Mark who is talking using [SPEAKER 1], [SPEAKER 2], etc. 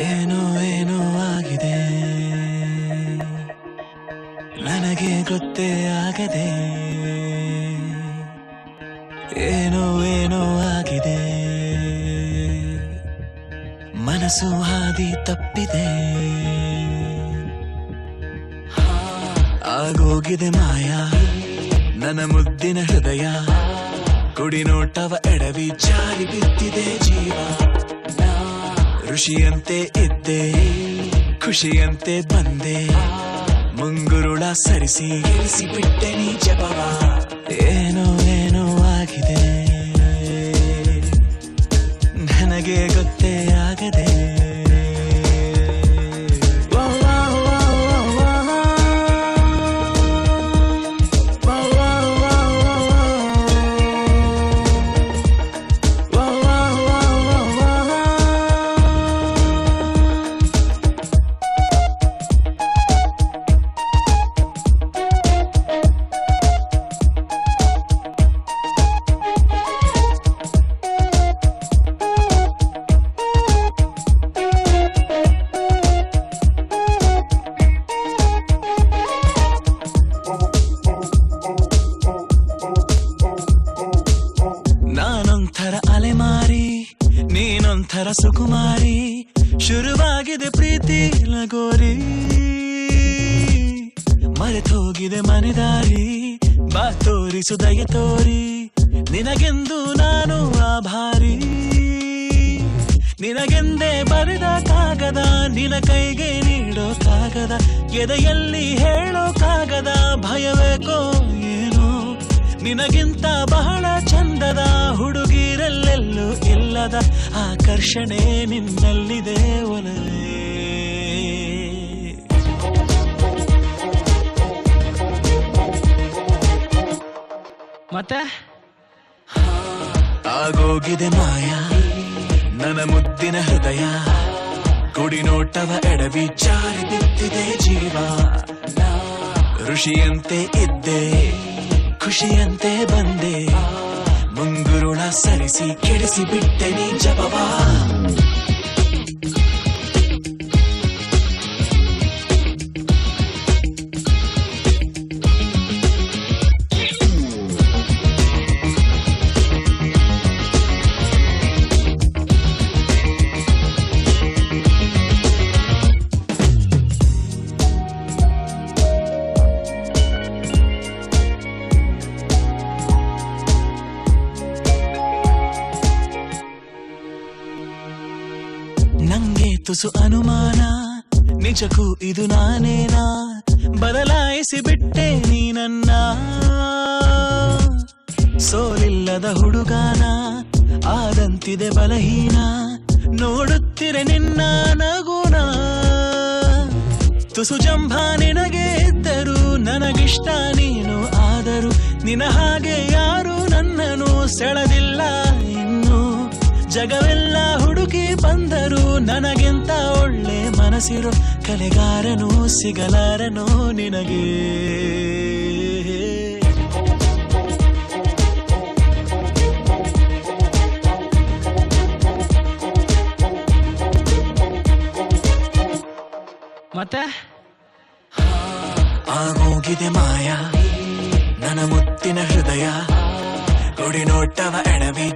[SPEAKER 1] ಏನೋ ಏನೋ ಆಗಿದೆ ನನಗೆ ಗೊತ್ತೇ ಆಗದೆ ಏನೋ ಏನೋ ಆಗಿದೆ ಮನಸ್ಸು ಹಾದಿ ತಪ್ಪಿದೆ ಆಗೋಗಿದೆ ಮಾಯಾ ನನ್ನ ಮುದ್ದಿನ ಹೃದಯ ಕುಡಿ ನೋಟವ ಎಡವಿ ಜಾರಿ ಬಿದ್ದಿದೆ ಜೀವ ಋಷಿಯಂತೆ ಇದ್ದೆ ಖುಷಿಯಂತೆ ಬಂದೆ ಮುಂಗುರುಳ ಸರಿಸಿ ಇಳಿಸಿ ಬಿಟ್ಟೆ ನೀ ಜಪವ ಏನೋ ಏನೋ ಆಗಿದೆ ನನಗೆ ಗೊತ್ತೇ ಆಗದೆ ನೀನೊಂಥರ ಸುಕುಮಾರಿ ಶುರುವಾಗಿದೆ ಪ್ರೀತಿ ಲಗೋರಿ ಮರೆತೋಗಿದೆ ಮನೆದಾರಿ ಬಾ ತೋರಿಸು ದಯ ತೋರಿ ನಿನಗೆಂದು ನಾನು ಆಭಾರಿ ನಿನಗೆಂದೇ ಬರೆದ ಕಾಗದ ನಿನ ಕೈಗೆ ನೀಡೋ ಕಾಗದ ಎದೆಯಲ್ಲಿ ಹೇಳೋ ಕಾಗದ ಭಯವೇಕೋ ಏನೋ ನಿನಗಿಂತ ಬಹಳ ಚಂದದ ಹುಡುಗಿರಲ್ಲೆಲ್ಲೂ ಇಲ್ಲದ ಆಕರ್ಷಣೆ ನಿನ್ನಲ್ಲಿದೆ ಒಲವೇ
[SPEAKER 2] ಮತ್ತೆ
[SPEAKER 1] ಆಗೋಗಿದೆ ಮಾಯಾ ನನ್ನ ಮುದ್ದಿನ ಹೃದಯ ಕುಡಿ ನೋಟವ ಎಡವಿ ಜಾರಿ ಬಿದ್ದಿದೆ ಜೀವ ಋಷಿಯಂತೆ ಇದ್ದೆ ಖುಷಿಯಂತೆ ಬಂದೆ ಮುಂಗುರುಳ ಸರಿಸಿ ಕೆಡಿಸಿ ಬಿಟ್ಟೆ ನೀ ಜಪವಾ ನಂಗೆ ತುಸು ಅನುಮಾನ ನಿಜಕ್ಕೂ ಇದು ನಾನೇನಾ ಬದಲಾಯಿಸಿ ಬಿಟ್ಟೆ ನೀ ನನ್ನ ಸೋಲಿಲ್ಲದ ಹುಡುಗಾನ ಆದಂತಿದೆ ಬಲಹೀನ ನೋಡುತ್ತಿರೆ ನಿನ್ನ ನಗುನ ತುಸು ಜಂಭ ನಿನಗೆ ಇದ್ದರು ನನಗಿಷ್ಟ ನೀನು ಆದರೂ ನಿನ ಹಾಗೆ ಯಾರು ನನ್ನನ್ನು ಸೆಳೆದಿಲ್ಲ ಇನ್ನು ಜಗವೆಲ್ಲ ಹುಡುಕಿ ಬಂದರು ನನಗಿಂತ ಒಳ್ಳೆ ಮನಸ್ಸಿರೋ ಕಲೆಗಾರನು ಸಿಗಲಾರನು ನಿನಗೆ
[SPEAKER 2] ಮತ್ತೆ
[SPEAKER 1] ಆಗೋಗಿದೆ ಮಾಯಾ ನನ್ನ ಮುತ್ತಿನ ಹೃದಯ ಕುಡಿ ನೋಟವ ಎಡವಿ